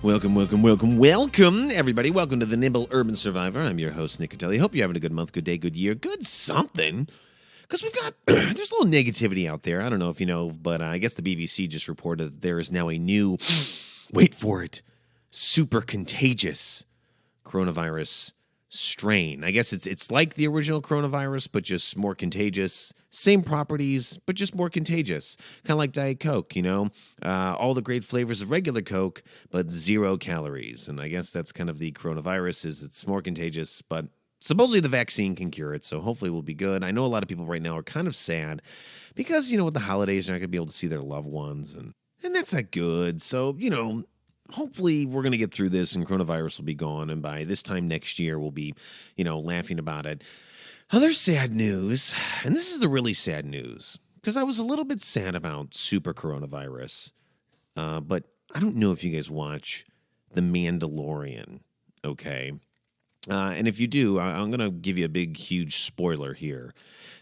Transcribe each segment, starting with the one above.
Welcome, everybody. Welcome to the Nimble Urban Survivor. I'm your host, Nick Catelli. Hope you're having a good month, good day, good year, good something. Because we've got, there's a little negativity out there. I don't know if you know, but I guess the BBC just reported that there is now a new, wait for it, super contagious coronavirus strain. I guess it's like the original coronavirus, but just more contagious. Same properties, but just more contagious. Kind of like Diet Coke, you know? All the great flavors of regular Coke, but 0 calories. And I guess that's kind of the coronavirus, is it's more contagious, but supposedly the vaccine can cure it, so hopefully we'll be good. I know a lot of people right now are kind of sad because, you know, with the holidays, they're not going to be able to see their loved ones, and that's not good. So, you know, hopefully we're going to get through this and coronavirus will be gone, and by this time next year we'll be, you know, laughing about it. Other sad news, and this is the really sad news, because I was a little bit sad about super coronavirus, but I don't know if you guys watch The Mandalorian, okay? And if you do, I'm going to give you a big, huge spoiler here.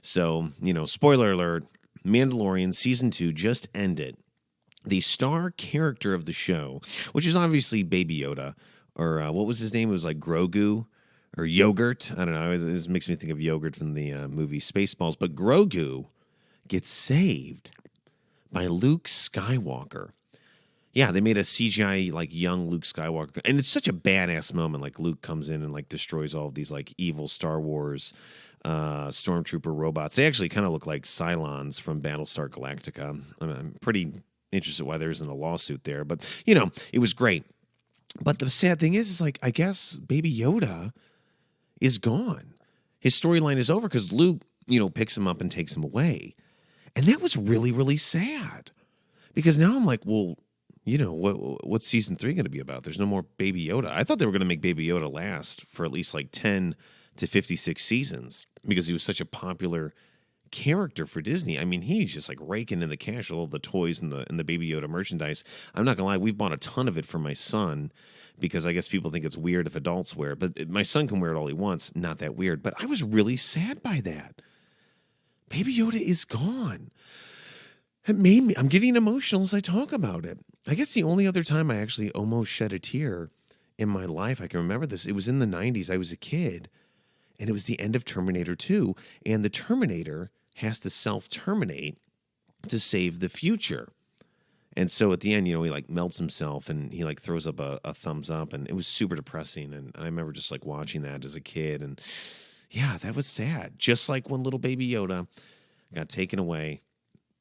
So, you know, spoiler alert, Mandalorian Season 2 just ended. The star character of the show, which is obviously Baby Yoda, or what was his name? It was like Grogu or Yogurt. I don't know. It makes me think of Yogurt from the movie Spaceballs. But Grogu gets saved by Luke Skywalker. Yeah, they made a CGI, like, young Luke Skywalker. And it's such a badass moment. Like, Luke comes in and, like, destroys all of these, like, evil Star Wars stormtrooper robots. They actually kind of look like Cylons from Battlestar Galactica. I'm pretty interested why there isn't a lawsuit there. But, you know, it was great. But the sad thing is like, I guess Baby Yoda is gone. His storyline is over because Luke, you know, picks him up and takes him away. And that was really, really sad. Because now I'm like, well, you know, what's season 3 going to be about? There's no more Baby Yoda. I thought they were going to make Baby Yoda last for at least like 10 to 56 seasons because he was such a popular character for Disney. I mean, he's just like raking in the cash with all the toys and the Baby Yoda merchandise. I'm not gonna lie, we've bought a ton of it for my son because I guess people think it's weird if adults wear it, but my son can wear it all he wants. Not that weird. But I was really sad by that. Baby Yoda is gone. It made me, I'm getting emotional as I talk about it. I guess the only other time I actually almost shed a tear in my life, I can remember this, it was in the 90s. I was a kid, and it was the end of Terminator 2, and the Terminator has to self-terminate to save the future. And so at the end, you know, he like melts himself and he like throws up a thumbs up, and it was super depressing. And I remember just like watching that as a kid, and yeah, that was sad. Just like when little Baby Yoda got taken away,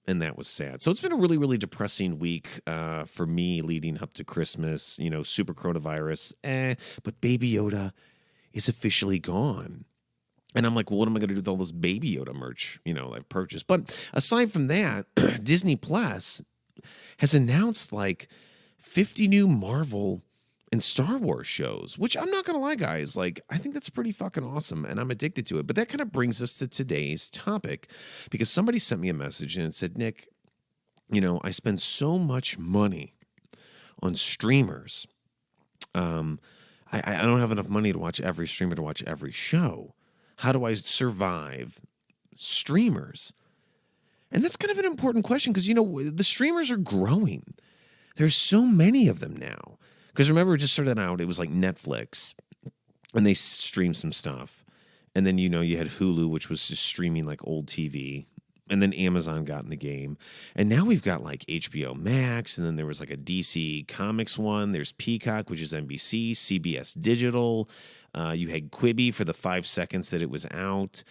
and that was sad. So it's been a really, really depressing week for me leading up to Christmas, you know, super coronavirus, but Baby Yoda is officially gone. And I'm like, well, what am I going to do with all this Baby Yoda merch, you know, I've purchased? But aside from that, Disney Plus has announced like 50 new Marvel and Star Wars shows, which I'm not going to lie, guys, like, I think that's pretty fucking awesome, and I'm addicted to it. But that kind of brings us to today's topic, because somebody sent me a message and it said, Nick, you know, I spend so much money on streamers. I don't have enough money to watch every streamer, to watch every show. How do I survive streamers? And that's kind of an important question because, you know, the streamers are growing. There's so many of them now. Because remember, it just started out, it was like Netflix, and they streamed some stuff. And then, you know, you had Hulu, which was just streaming like old TV. And then Amazon got in the game. And now we've got like HBO Max, and then there was like a DC Comics one. There's Peacock, which is NBC, CBS Digital. You had Quibi for the 5 seconds that it was out.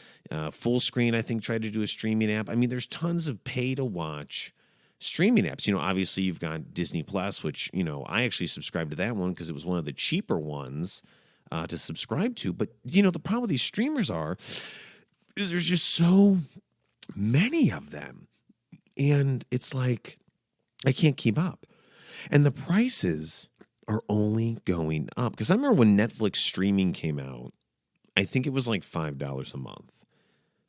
Full Screen, I think, tried to do a streaming app. I mean, there's tons of pay-to-watch streaming apps. You know, obviously you've got Disney Plus, which, you know, I actually subscribed to that one because it was one of the cheaper ones to subscribe to. But, you know, the problem with these streamers is there's just so many of them. And it's like, I can't keep up. And the prices are only going up. Because I remember when Netflix streaming came out, I think it was like $5 a month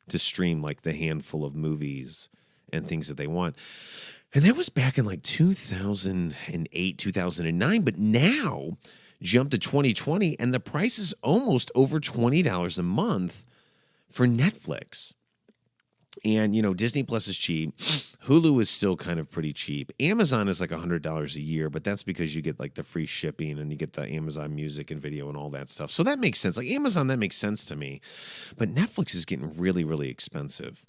to stream like the handful of movies and things that they want. And that was back in like 2008, 2009. But now, jump to 2020, and the price is almost over $20 a month for Netflix. And, Disney Plus is cheap. Hulu is still kind of pretty cheap. Amazon is like $100 a year, but that's because you get like the free shipping and you get the Amazon music and video and all that stuff. So that makes sense. Like Amazon, that makes sense to me. But Netflix is getting really, really expensive.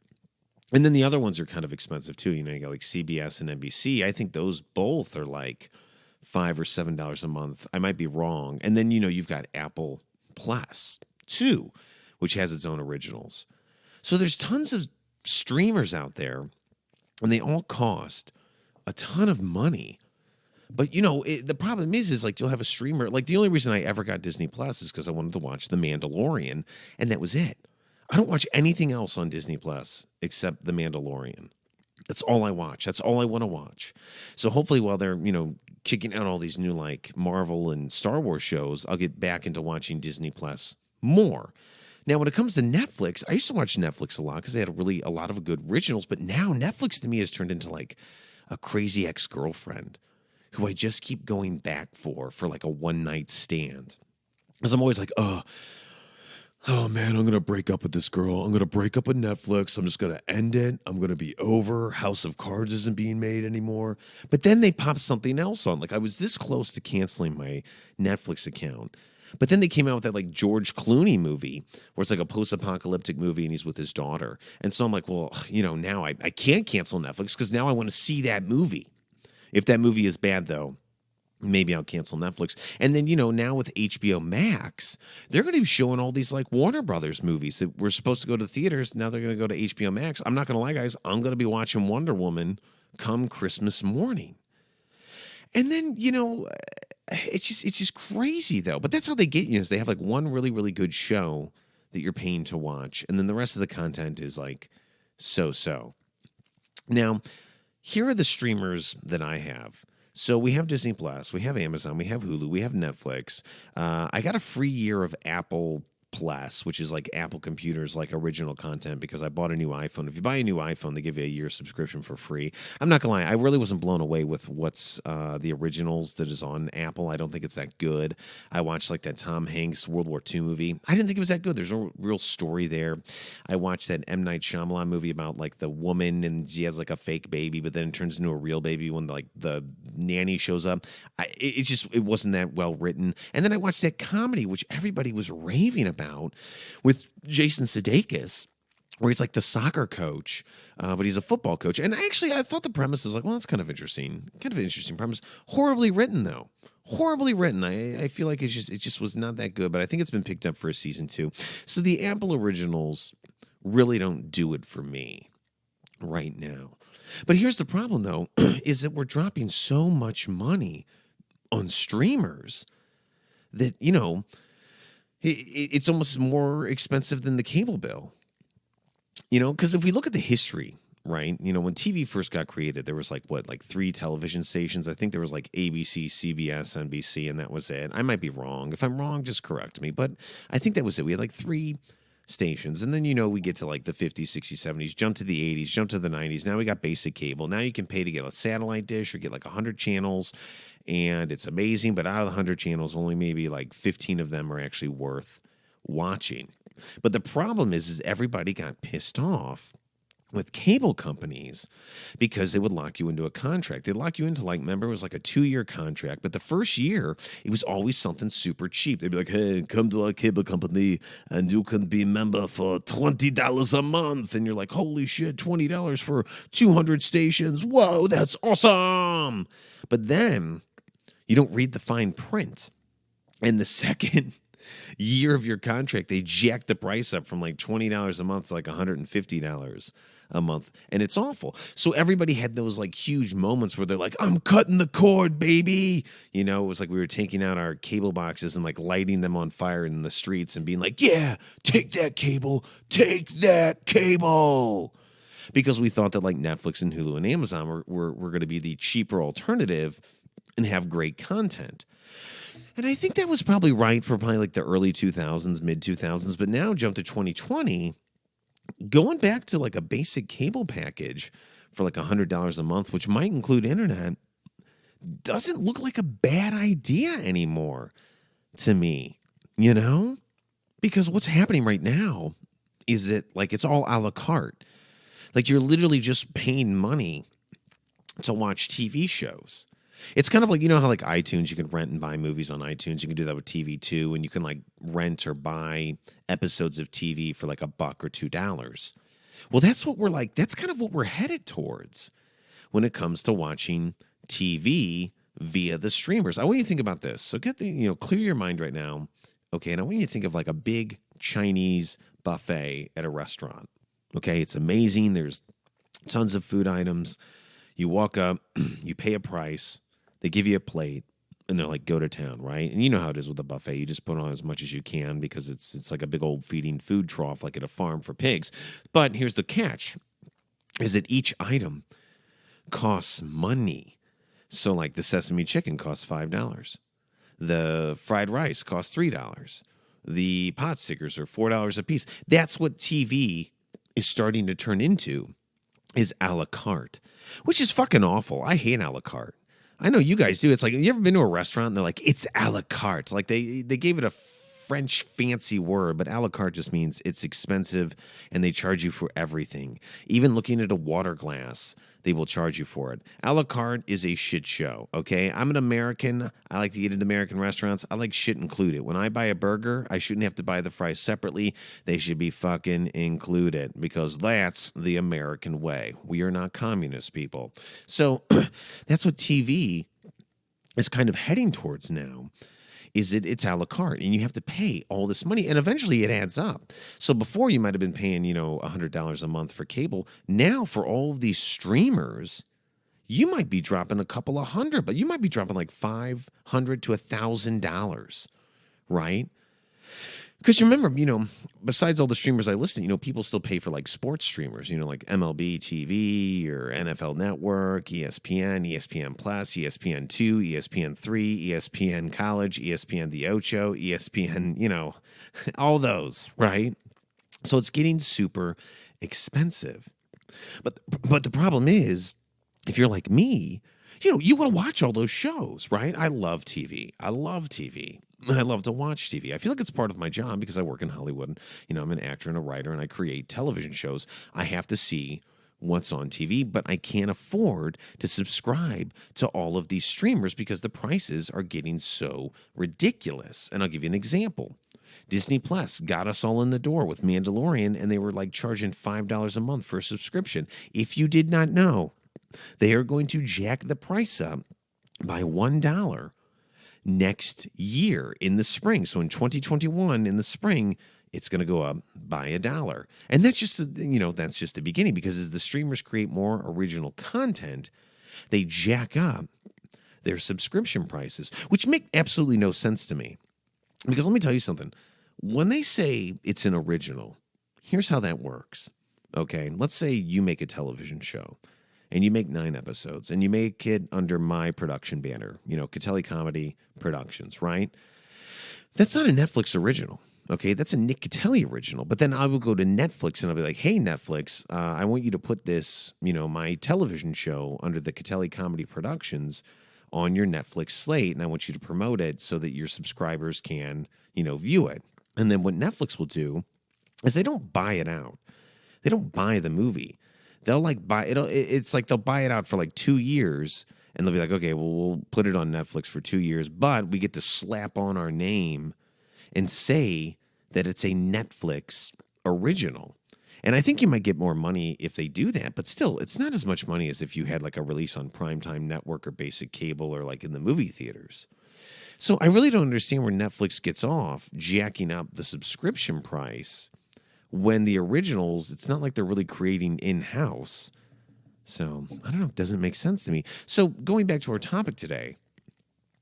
And then the other ones are kind of expensive too. You got like CBS and NBC. I think those both are like $5 or $7 a month. I might be wrong. And then, you've got Apple Plus too, which has its own originals. So there's tons of streamers out there, and they all cost a ton of money. But the problem is like you'll have a streamer. Like the only reason I ever got Disney Plus is because I wanted to watch The Mandalorian, and that was it. I don't watch anything else on Disney Plus except The Mandalorian. That's all I watch. That's all I want to watch. So hopefully, while they're kicking out all these new like Marvel and Star Wars shows, I'll get back into watching Disney Plus more. Now, when it comes to Netflix, I used to watch Netflix a lot because they had a lot of good originals. But now Netflix to me has turned into like a crazy ex-girlfriend who I just keep going back for like a one-night stand. Because I'm always like, oh man, I'm going to break up with this girl. I'm going to break up with Netflix. I'm just going to end it. I'm going to be over. House of Cards isn't being made anymore. But then they pop something else on. Like I was this close to canceling my Netflix account. But then they came out with that like George Clooney movie where it's like a post-apocalyptic movie and he's with his daughter. And so I'm like, well, now I can't cancel Netflix because now I want to see that movie. If that movie is bad, though, maybe I'll cancel Netflix. And then, now with HBO Max, they're going to be showing all these like Warner Brothers movies that were supposed to go to theaters. Now they're going to go to HBO Max. I'm not going to lie, guys. I'm going to be watching Wonder Woman come Christmas morning. And then, it's just crazy though. But that's how they get you is they have like one really, really good show that you're paying to watch. And then the rest of the content is like so. Now, here are the streamers that I have. So we have Disney Plus, we have Amazon, we have Hulu, we have Netflix. I got a free year of Apple Plus, which is like Apple Computers, like original content, because I bought a new iPhone. If you buy a new iPhone, they give you a year subscription for free. I'm not gonna lie, I really wasn't blown away with what's the originals that is on Apple. I don't think it's that good. I watched like that Tom Hanks World War II movie. I didn't think it was that good. There's no real story there. I watched that M. Night Shyamalan movie about like the woman and she has like a fake baby, but then it turns into a real baby when like the nanny shows up. It wasn't that well written. And then I watched that comedy, which everybody was raving about, with Jason Sudeikis, where he's like the soccer coach, but he's a football coach. And actually, I thought the premise was like, well, that's kind of interesting. Kind of an interesting premise. Horribly written, though. Horribly written. I feel like it just was not that good, but I think it's been picked up for a season 2. So the Apple originals really don't do it for me right now. But here's the problem, though, is that we're dropping so much money on streamers that, it's almost more expensive than the cable bill. Because if we look at the history, right, when TV first got created, there was like 3 television stations. I think there was like ABC, CBS, NBC, and that was it. I might be wrong. If I'm wrong, just correct me. But I think that was it. We had like 3 stations. And then, we get to like the 50s, 60s, 70s, jump to the 80s, jump to the 90s. Now we got basic cable. Now you can pay to get a satellite dish or get like 100 channels. And it's amazing, but out of the 100 channels, only maybe like 15 of them are actually worth watching. But the problem is everybody got pissed off with cable companies because they would lock you into a contract. They'd lock you into remember, it was like a 2-year contract, but the first year, it was always something super cheap. They'd be like, hey, come to our cable company and you can be a member for $20 a month. And you're like, holy shit, $20 for 200 stations. Whoa, that's awesome. But then you don't read the fine print. And the second year of your contract, they jack the price up from like $20 a month to like $150 a month. And it's awful. So everybody had those like huge moments where they're like, I'm cutting the cord, baby. It was like we were taking out our cable boxes and like lighting them on fire in the streets and being like, yeah, take that cable. Take that cable. Because we thought that like Netflix and Hulu and Amazon were going to be the cheaper alternative and have great content. And I think that was probably right for probably like the early 2000s, mid 2000s. But now jump to 2020, going back to like a basic cable package for like $100 a month, which might include internet, doesn't look like a bad idea anymore to me, Because what's happening right now is it like it's all a la carte. Like you're literally just paying money to watch TV shows. It's kind of like, you know how like iTunes, you can rent and buy movies on iTunes. You can do that with TV too. And you can like rent or buy episodes of TV for like $1 or $2. Well, that's what we're like. That's kind of what we're headed towards when it comes to watching TV via the streamers. I want you to think about this. So clear your mind right now. Okay. And I want you to think of like a big Chinese buffet at a restaurant. Okay. It's amazing. There's tons of food items. You walk up, you pay a price, they give you a plate, and they're like, go to town, right? And you know how it is with a buffet. You just put on as much as you can because it's like a big old feeding food trough like at a farm for pigs. But here's the catch, is that each item costs money. So like the sesame chicken costs $5. The fried rice costs $3. The pot stickers are $4 a piece. That's what TV is starting to turn into, is a la carte, which is fucking awful. I hate a la carte. I know you guys do. It's like, have you ever been to a restaurant and they're like, it's a la carte? Like they gave it a French fancy word, but a la carte just means it's expensive and they charge you for everything. Even looking at a water glass, they will charge you for it. A la carte is a shit show, okay? I'm an American. I like to eat at American restaurants. I like shit included. When I buy a burger, I shouldn't have to buy the fries separately. They should be fucking included because that's the American way. We are not communist people. So that's what TV is kind of heading towards now. Is it's a la carte, and you have to pay all this money, and eventually it adds up. So before you might have been paying, $100 a month for cable. Now for all of these streamers, you might be dropping a couple of hundred, but you might be dropping like $500 to $1,000, right? Because remember, besides all the streamers I listen to, people still pay for like sports streamers, like MLB TV or NFL Network, ESPN, ESPN Plus, ESPN2, ESPN3, ESPN College, ESPN The Ocho, ESPN, all those, right? So it's getting super expensive. But the problem is, if you're like me, you want to watch all those shows, right? I love TV. I love to watch TV. I feel like it's part of my job because I work in Hollywood. I'm an actor and a writer, and I create television shows. I have to see what's on TV, but I can't afford to subscribe to all of these streamers because the prices are getting so ridiculous. And I'll give you an example. Disney Plus got us all in the door with Mandalorian, and they were like charging $5 a month for a subscription. If you did not know, they are going to jack the price up by $1 next year in the spring. So in 2021, in the spring, it's going to go up by $1. And that's just, that's just the beginning, because as the streamers create more original content, they jack up their subscription prices, which make absolutely no sense to me. Because let me tell you something. When they say it's an original, here's how that works. Okay, let's say you make a television show and you make 9 episodes and you make it under my production banner, Catelli Comedy Productions, right? That's not a Netflix original. Okay, that's a Nick Catelli original. But then I will go to Netflix and I'll be like, hey, Netflix, I want you to put this, my television show under the Catelli Comedy Productions on your Netflix slate. And I want you to promote it so that your subscribers can, view it. And then what Netflix will do is they don't buy it out. They don't buy the movie. They'll like buy it. It's like they'll buy it out for like 2 years, and they'll be like, okay, well, we'll put it on Netflix for 2 years, but we get to slap on our name and say that it's a Netflix original. And I think you might get more money if they do that, but still, it's not as much money as if you had like a release on Primetime Network or basic cable or like in the movie theaters. So I really don't understand where Netflix gets off jacking up the subscription price when the originals, it's not like they're really creating in-house. So, I don't know, it doesn't make sense to me. So, going back to our topic today,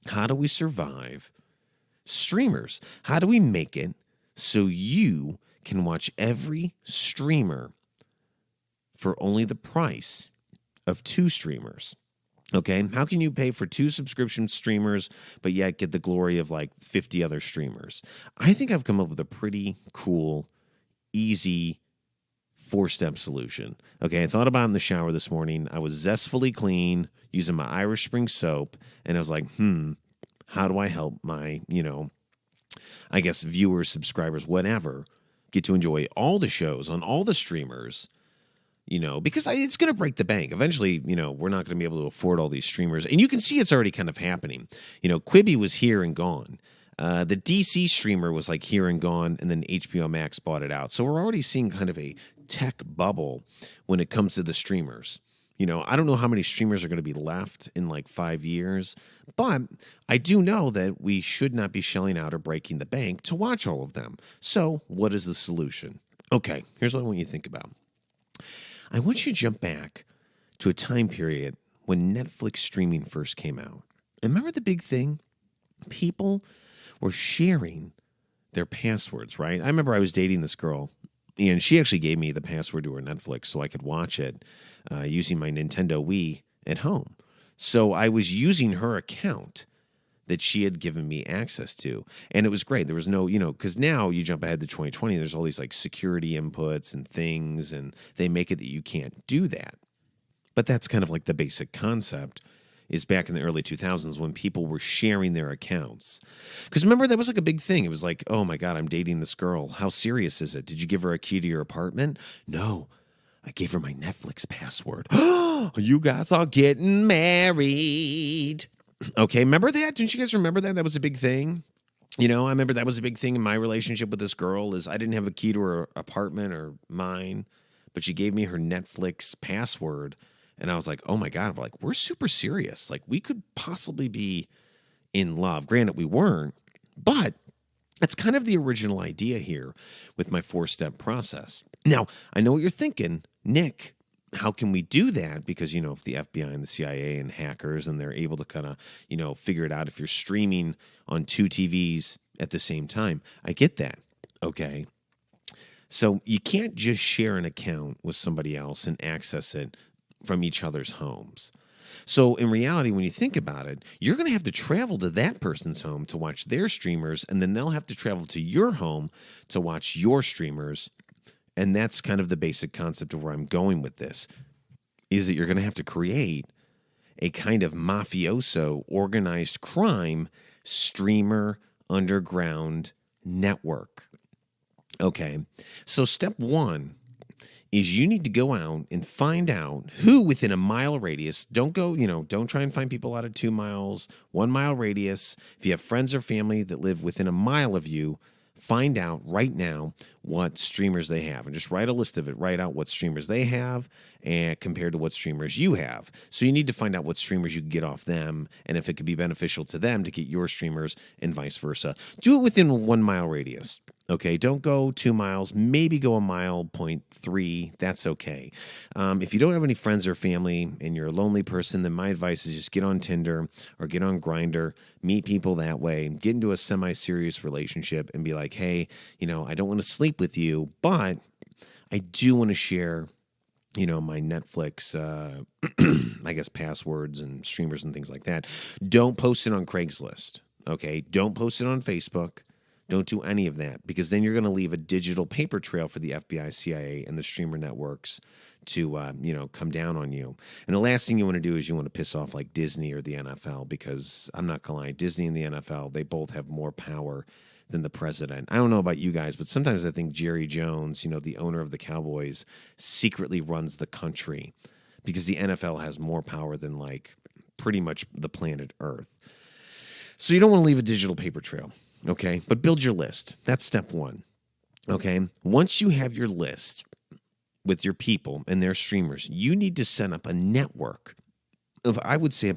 how do we survive streamers? How do we make it so you can watch every streamer for only the price of 2 streamers? Okay, how can you pay for 2 subscription streamers, but yet get the glory of like 50 other streamers? I think I've come up with a pretty cool, easy 4-step solution. Okay, I thought about it in the shower this morning. I was zestfully clean using my Irish Spring soap, and I was like, how do I help my, I guess viewers, subscribers, whatever, get to enjoy all the shows on all the streamers, because it's going to break the bank. Eventually, we're not going to be able to afford all these streamers. And you can see it's already kind of happening. Quibi was here and gone. The DC streamer was like here and gone, and then HBO Max bought it out. So we're already seeing kind of a tech bubble when it comes to the streamers. I don't know how many streamers are going to be left in like 5 years, but I do know that we should not be shelling out or breaking the bank to watch all of them. So what is the solution? Okay, here's what I want you to think about. I want you to jump back to a time period when Netflix streaming first came out. And remember the big thing? People were sharing their passwords, right? I remember I was dating this girl, and she actually gave me the password to her Netflix so I could watch it using my Nintendo Wii at home. So I was using her account that she had given me access to. And it was great. There was no, because now you jump ahead to 2020, there's all these like security inputs and things, and they make it that you can't do that. But that's kind of like the basic concept is back in the early 2000s when people were sharing their accounts. Because remember, that was like a big thing. It was like, oh my God, I'm dating this girl. How serious is it? Did you give her a key to your apartment? No, I gave her my Netflix password. You guys are getting married. Okay, remember that? Didn't you guys remember that? That was a big thing. I remember that was a big thing in my relationship with this girl is I didn't have a key to her apartment or mine, but she gave me her Netflix password. And I was like, oh my God, we're super serious. Like we could possibly be in love. Granted, we weren't, but that's kind of the original idea here with my 4-step process. Now, I know what you're thinking, Nick. How can we do that? Because, if the FBI and the CIA and hackers and they're able to kind of, figure it out if you're streaming on 2 TVs at the same time. I get that. Okay. So you can't just share an account with somebody else and access it from each other's homes. So in reality, when you think about it, you're going to have to travel to that person's home to watch their streamers, and then they'll have to travel to your home to watch your streamers. And that's kind of the basic concept of where I'm going with this, is that you're going to have to create a kind of mafioso organized crime streamer underground network. Okay, so step 1 is you need to go out and find out who within a mile radius, don't try and find people out of 2 miles, 1 mile radius. If you have friends or family that live within a mile of you, find out right now what streamers they have and just write a list of it. Write out what streamers they have and compared to what streamers you have. So you need to find out what streamers you can get off them and if it could be beneficial to them to get your streamers and vice versa. Do it within 1 mile radius. Okay, don't go 2 miles, maybe go 1.3 miles. That's okay. If you don't have any friends or family and you're a lonely person, then my advice is just get on Tinder or get on Grindr, meet people that way, get into a semi-serious relationship and be like, hey, I don't want to sleep with you, but I do want to share, my Netflix, I guess, passwords and streamers and things like that. Don't post it on Craigslist. Okay, don't post it on Facebook. Don't do any of that because then you're going to leave a digital paper trail for the FBI, CIA, and the streamer networks to, come down on you. And the last thing you want to do is you want to piss off like Disney or the NFL because I'm not going to lie, Disney and the NFL, they both have more power than the president. I don't know about you guys, but sometimes I think Jerry Jones, the owner of the Cowboys, secretly runs the country because the NFL has more power than like pretty much the planet Earth. So you don't want to leave a digital paper trail. Okay, but build your list. That's step 1. Okay, once you have your list with your people and their streamers, you need to set up a network of, I would say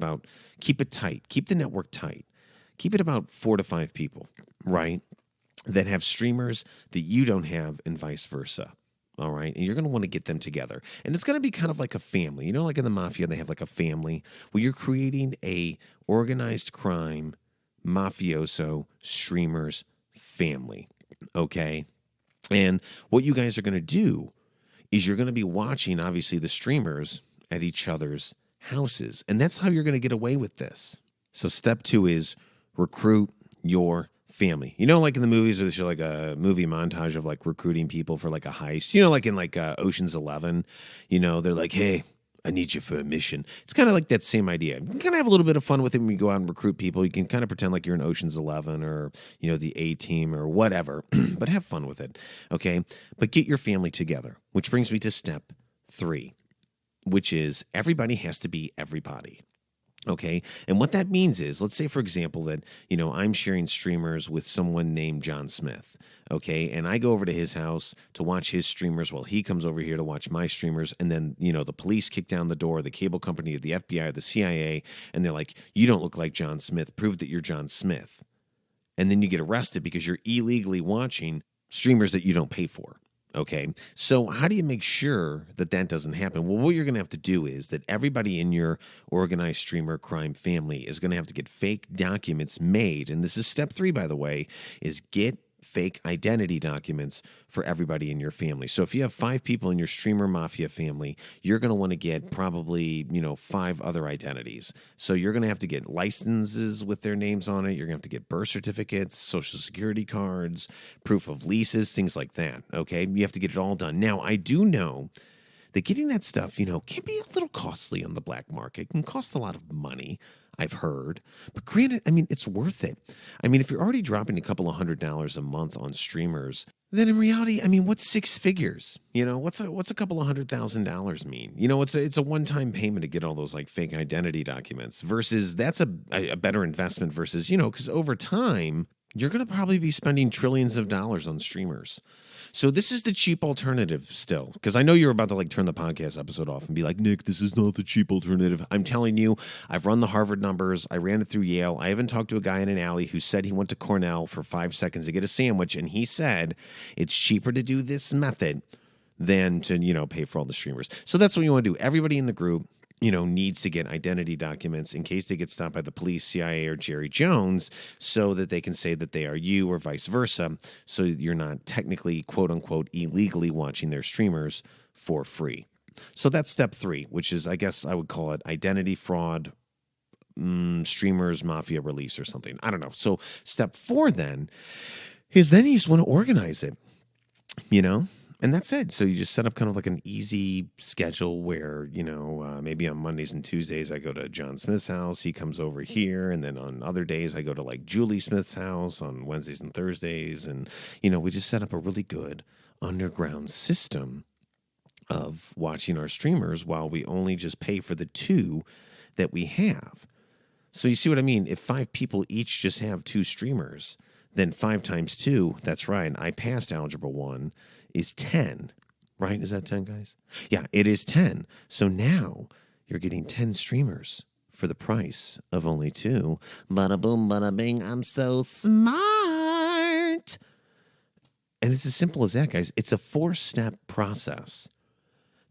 keep it tight. Keep the network tight. Keep it about 4 to 5 people, right, that have streamers that you don't have and vice versa. All right, and you're going to want to get them together. And it's going to be kind of like a family. Like in the mafia, they have like a family where you're creating a organized crime mafioso streamers family. Okay. And what you guys are going to do is you're going to be watching, obviously, the streamers at each other's houses. And that's how you're going to get away with this. So step 2 is recruit your family. Like in the movies where they show like a movie montage of like recruiting people for like a heist, like in like Ocean's 11, they're like, hey, I need you for a mission. It's kind of like that same idea. You can kind of have a little bit of fun with it when you go out and recruit people. You can kind of pretend like you're in Ocean's 11 or, the A team or whatever, but have fun with it. Okay. But get your family together, which brings me to step 3, which is everybody has to be everybody. Okay. And what that means is, let's say, for example, that, I'm sharing streamers with someone named John Smith. Okay. And I go over to his house to watch his streamers while he comes over here to watch my streamers. And then, the police kick down the door, the cable company, the FBI, or the CIA, and they're like, you don't look like John Smith. Prove that you're John Smith. And then you get arrested because you're illegally watching streamers that you don't pay for. Okay, so how do you make sure that that doesn't happen? Well, what you're going to have to do is that everybody in your organized streamer crime family is going to have to get fake documents made. And this is step 3, by the way, is get fake identity documents for everybody in your family. So if you have 5 people in your streamer mafia family, you're going to want to get probably, 5 other identities. So you're going to have to get licenses with their names on it. You're going to have to get birth certificates, social security cards, proof of leases, things like that. Okay. You have to get it all done. Now, I do know that getting that stuff, can be a little costly on the black market. It can cost a lot of money, I've heard. But granted, it's worth it. If you're already dropping a couple of $100s a month on streamers, then in reality, what's 6 figures? What's a couple of $100,000 mean? It's a one-time payment to get all those like fake identity documents versus that's a better investment versus, because over time, you're going to probably be spending trillions of dollars on streamers. So this is the cheap alternative still, because I know you're about to turn the podcast episode off and be like, Nick, this is not the cheap alternative. I'm telling you, I've run the Harvard numbers. I ran it through Yale. I even talked to a guy in an alley who said he went to Cornell for 5 seconds to get a sandwich, and he said it's cheaper to do this method than to, pay for all the streamers. So that's what you want to do. Everybody in the group, needs to get identity documents in case they get stopped by the police, CIA, or Jerry Jones so that they can say that they are you or vice versa. So you're not technically, quote unquote, illegally watching their streamers for free. So that's step 3, which is, I guess I would call it identity fraud, streamers, mafia release or something. I don't know. So step 4 then is you just want to organize it, And that's it. So you just set up kind of like an easy schedule where, maybe on Mondays and Tuesdays I go to John Smith's house. He comes over here. And then on other days I go to like Julie Smith's house on Wednesdays and Thursdays. And, we just set up a really good underground system of watching our streamers while we only just pay for the 2 that we have. So you see what I mean? If 5 people each just have 2 streamers, then 5 times 2, that's right. I passed Algebra 1. Is 10, right? Is that 10, guys? Yeah, it is 10. So now you're getting 10 streamers for the price of only 2. Bada boom, bada bing, I'm so smart. And it's as simple as that, guys. It's a 4-step process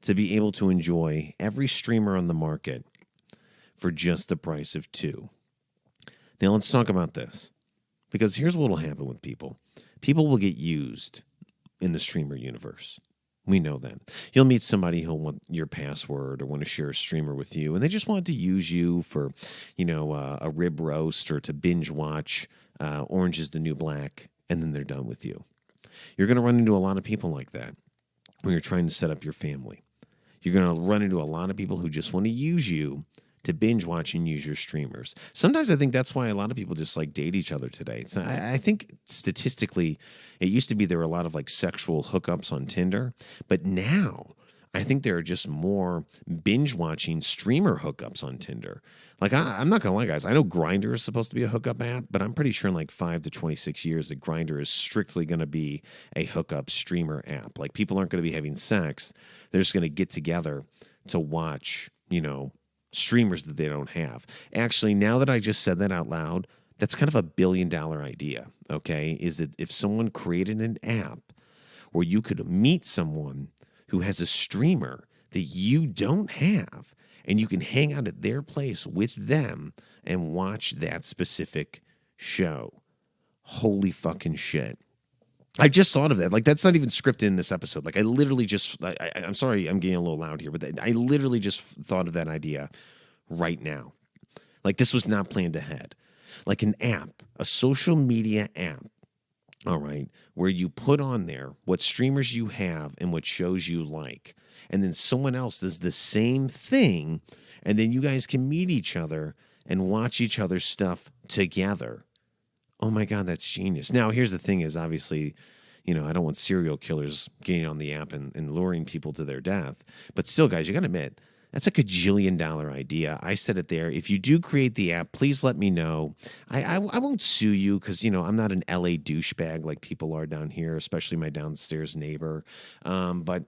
to be able to enjoy every streamer on the market for just the price of 2. Now let's talk about this, because here's what will happen with people. People will get used in the streamer universe. We know that. You'll meet somebody who'll want your password or want to share a streamer with you, and they just want to use you for, a rib roast or to binge watch Orange is the New Black, and then they're done with you. You're going to run into a lot of people like that when you're trying to set up your family. You're going to run into a lot of people who just want to use you to binge watch and use your streamers. Sometimes I think that's why a lot of people just date each other today. I think statistically, it used to be there were a lot of sexual hookups on Tinder, but now I think there are just more binge watching streamer hookups on Tinder. I'm not gonna lie, guys. I know Grindr is supposed to be a hookup app, but I'm pretty sure in 5 to 26 years that Grindr is strictly going to be a hookup streamer app. People aren't going to be having sex; they're just going to get together to watch, streamers that they don't have. Actually, now that I just said that out loud, that's kind of a $1 billion idea, okay? Is that if someone created an app where you could meet someone who has a streamer that you don't have, and you can hang out at their place with them and watch that specific show. Holy fucking shit. I just thought of that. That's not even scripted in this episode. I literally just, I'm sorry, I'm getting a little loud here, but I literally just thought of that idea right now. This was not planned ahead. An app, a social media app, all right, where you put on there what streamers you have and what shows you like. and then someone else does the same thing, and then you guys can meet each other and watch each other's stuff together. Oh my God, that's genius. Now, here's the thing is obviously, I don't want serial killers getting on the app and luring people to their death. But still, guys, you got to admit, that's a $1,000,000,000 idea. I said it there. If you do create the app, please let me know. I won't sue you because, I'm not an LA douchebag like people are down here, especially my downstairs neighbor. But,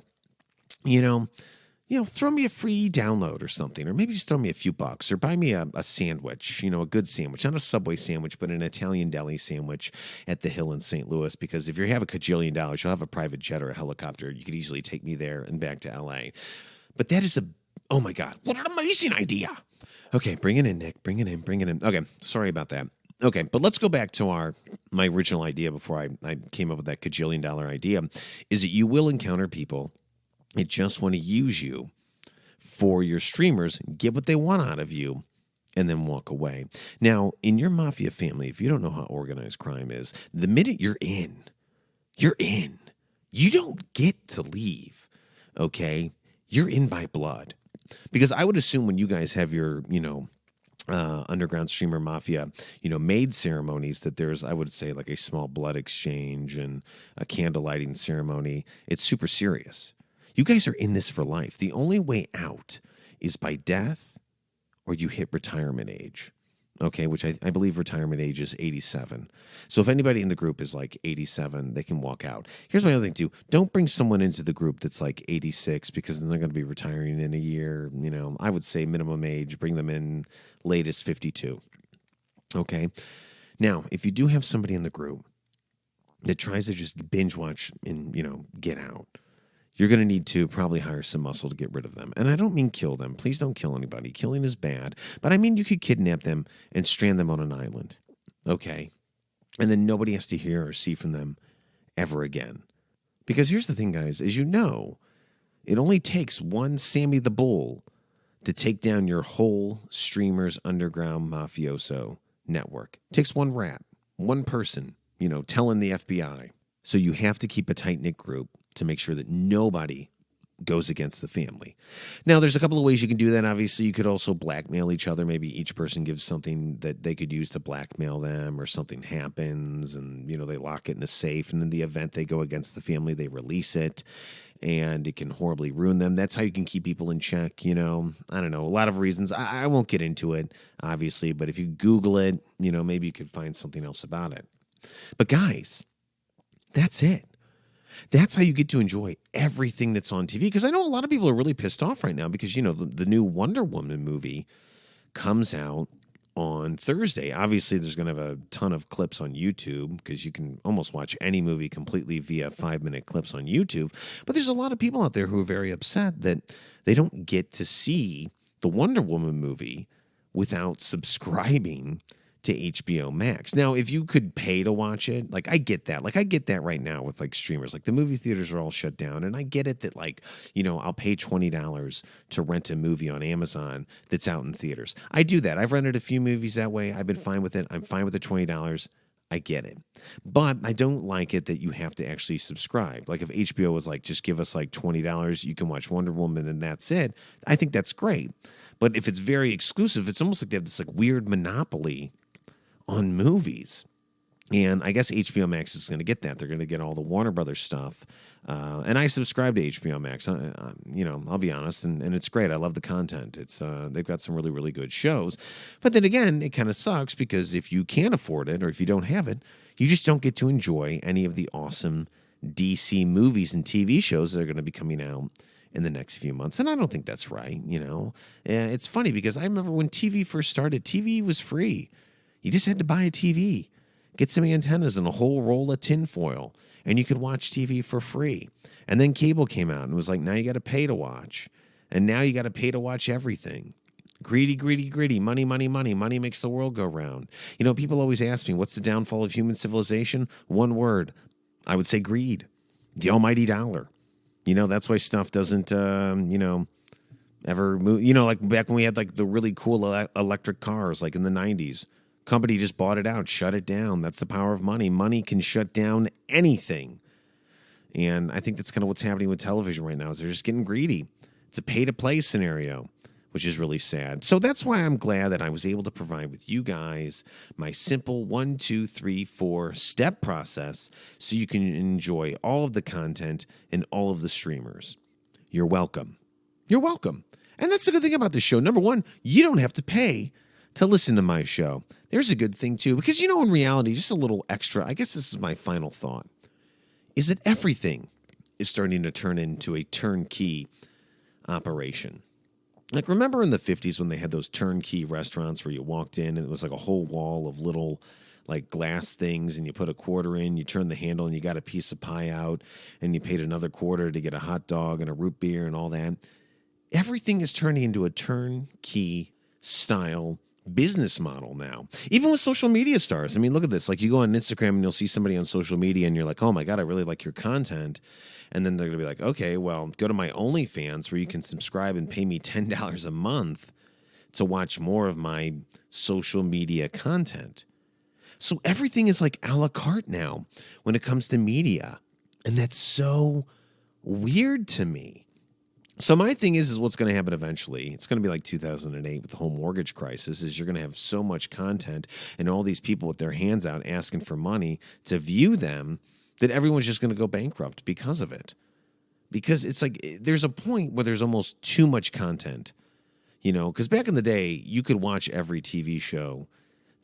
throw me a free download or something, or maybe just throw me a few bucks, or buy me a sandwich, a good sandwich, not a Subway sandwich, but an Italian deli sandwich at the Hill in St. Louis. Because if you have $1,000,000,000, you'll have a private jet or a helicopter. You could easily take me there and back to LA. But that is oh my God, what an amazing idea. Okay, bring it in, Nick. Bring it in. Okay, sorry about that. Okay, but let's go back to my original idea before I came up with that $1,000,000,000 idea, is that you will encounter people that just want to use you for your streamers, get what they want out of you, and then walk away. Now, in your mafia family, if you don't know how organized crime is, the minute you're in. You don't get to leave, okay? You're in by blood. Because I would assume when you guys have your, underground streamer mafia, maid ceremonies, that there's, I would say, like a small blood exchange and a candle lighting ceremony. It's super serious. You guys are in this for life. The only way out is by death or you hit retirement age, okay, which I believe retirement age is 87. So if anybody in the group is like 87, they can walk out. Here's my other thing, too. Don't bring someone into the group that's like 86 because then they're going to be retiring in a year. I would say minimum age, bring them in latest 52, okay? Now, if you do have somebody in the group that tries to just binge watch and, get out, you're going to need to probably hire some muscle to get rid of them. And I don't mean kill them. Please don't kill anybody. Killing is bad. But I mean you could kidnap them and strand them on an island. Okay? And then nobody has to hear or see from them ever again. Because here's the thing, guys. As you know, it only takes one Sammy the Bull to take down your whole Streamers Underground Mafioso network. It takes one rat, one person, telling the FBI. So you have to keep a tight-knit group to make sure that nobody goes against the family. Now, there's a couple of ways you can do that. Obviously, you could also blackmail each other. Maybe each person gives something that they could use to blackmail them, or something happens and, they lock it in a safe. And in the event they go against the family, they release it and it can horribly ruin them. That's how you can keep people in check. I don't know, a lot of reasons. I won't get into it, obviously, but if you Google it, maybe you could find something else about it. But guys, that's it. That's how you get to enjoy everything that's on TV. Because I know a lot of people are really pissed off right now because, the new Wonder Woman movie comes out on Thursday. Obviously, there's going to have a ton of clips on YouTube because you can almost watch any movie completely via 5-minute clips on YouTube. But there's a lot of people out there who are very upset that they don't get to see the Wonder Woman movie without subscribing to HBO Max. Now, if you could pay to watch it, I get that. I get that right now with streamers. The movie theaters are all shut down, and I get it that I'll pay $20 to rent a movie on Amazon that's out in theaters. I do that. I've rented a few movies that way. I've been fine with it. I'm fine with the $20. I get it. But I don't like it that you have to actually subscribe. If HBO was just give us $20, you can watch Wonder Woman and that's it. I think that's great. But if it's very exclusive, it's almost like they have this weird monopoly on movies. And I guess HBO Max is going to get that. They're going to get all the Warner Brothers stuff. And I subscribe to HBO Max. I'll be honest, and it's great. I love the content. It's they've got some really, really good shows. But then again, it kind of sucks because if you can't afford it or if you don't have it, you just don't get to enjoy any of the awesome DC movies and TV shows that are going to be coming out in the next few months. And I don't think that's right, It's funny because I remember when TV first started, TV was free. You just had to buy a TV, get some antennas and a whole roll of tinfoil, and you could watch TV for free. And then cable came out and was now you got to pay to watch. And now you got to pay to watch everything. Greedy, greedy, greedy. Money, money, money. Money makes the world go round. People always ask me, what's the downfall of human civilization? One word. I would say greed. The almighty dollar. That's why stuff doesn't, ever move. Back when we had the really cool electric cars, in the 90s. Company just bought it out, shut it down. That's the power of money. Money can shut down anything. And I think that's kind of what's happening with television right now is they're just getting greedy. It's a pay-to-play scenario, which is really sad. So that's why I'm glad that I was able to provide with you guys my simple 1, 2, 3, 4 step process so you can enjoy all of the content and all of the streamers. You're welcome. You're welcome. And that's the good thing about this show. Number one, you don't have to pay to listen to my show. There's a good thing, too, because, in reality, just a little extra, I guess this is my final thought, is that everything is starting to turn into a turnkey operation. Like, remember in the 50s when they had those turnkey restaurants where you walked in and it was like a whole wall of little, like, glass things, and you put a quarter in, you turn the handle, and you got a piece of pie out, and you paid another quarter to get a hot dog and a root beer and all that. Everything is turning into a turnkey style business model now. Even with social media stars. I mean, look at this. Like, you go on Instagram and you'll see somebody on social media and you're like, oh my God, I really like your content. And then they're going to be like, okay, well, go to my OnlyFans where you can subscribe and pay me $10 a month to watch more of my social media content. So everything is like a la carte now when it comes to media. And that's so weird to me. So my thing is what's going to happen eventually. It's going to be like 2008 with the whole mortgage crisis is you're going to have so much content and all these people with their hands out asking for money to view them that everyone's just going to go bankrupt because of it. Because it's like there's a point where there's almost too much content, because back in the day, you could watch every TV show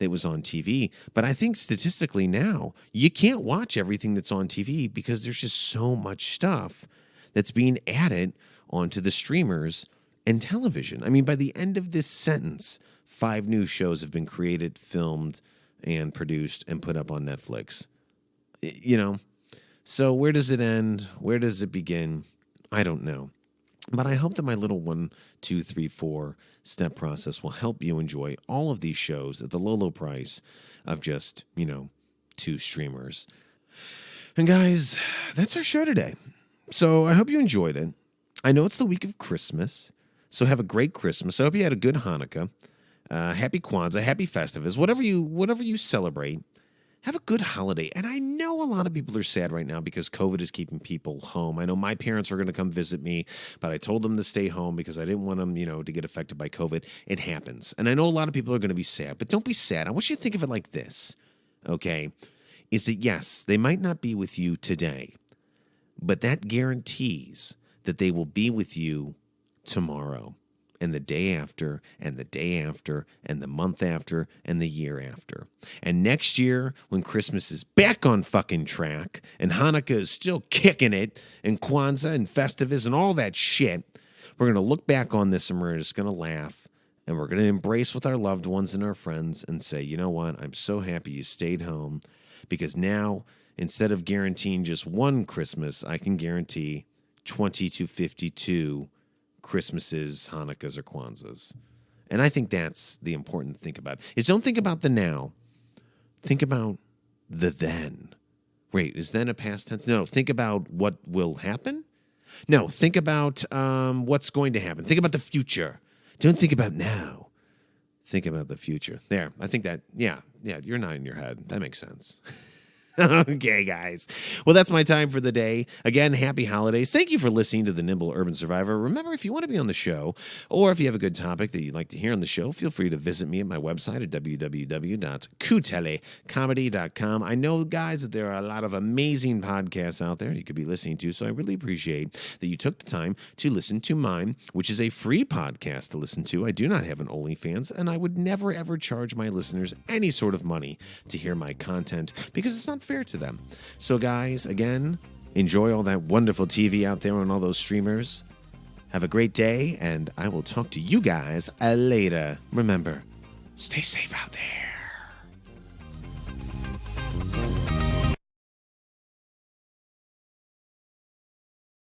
that was on TV. But I think statistically now, you can't watch everything that's on TV because there's just so much stuff that's being added onto the streamers and television. I mean, by the end of this sentence, 5 new shows have been created, filmed, and produced and put up on Netflix. So where does it end? Where does it begin? I don't know. But I hope that my little 1, 2, 3, 4 step process will help you enjoy all of these shows at the low, low price of just, 2 streamers. And guys, that's our show today. So I hope you enjoyed it. I know it's the week of Christmas, so have a great Christmas. I hope you had a good Hanukkah, happy Kwanzaa, happy Festivus, whatever you celebrate. Have a good holiday. And I know a lot of people are sad right now because COVID is keeping people home. I know my parents were going to come visit me, but I told them to stay home because I didn't want them, to get affected by COVID. It happens. And I know a lot of people are going to be sad, but don't be sad. I want you to think of it like this, okay? Is that, yes, they might not be with you today, but that guarantees that they will be with you tomorrow and the day after and the day after and the month after and the year after. And next year, when Christmas is back on fucking track and Hanukkah is still kicking it and Kwanzaa and Festivus and all that shit, we're going to look back on this and we're just going to laugh and we're going to embrace with our loved ones and our friends and say, you know what? I'm so happy you stayed home because now, instead of guaranteeing just one Christmas, I can guarantee 20 to 52 Christmases, Hanukkahs, or Kwanzaas. And I think that's the important to think about. Is don't think about the now. Think about the then. Wait, is then a past tense? No, think about what will happen. No, think about what's going to happen. Think about the future. Don't think about now. Think about the future. There, I think that, yeah, you're nodding your head. That makes sense. Okay, guys. Well, that's my time for the day. Again, happy holidays. Thank you for listening to The Nimble Urban Survivor. Remember, if you want to be on the show, or if you have a good topic that you'd like to hear on the show, feel free to visit me at my website at www.kutelecomedy.com. I know, guys, that there are a lot of amazing podcasts out there you could be listening to, so I really appreciate that you took the time to listen to mine, which is a free podcast to listen to. I do not have an OnlyFans, and I would never, ever charge my listeners any sort of money to hear my content because it's not fair to them. So guys, again, enjoy all that wonderful TV out there on all those streamers. Have a great day, and I will talk to you guys later. Remember, stay safe out there.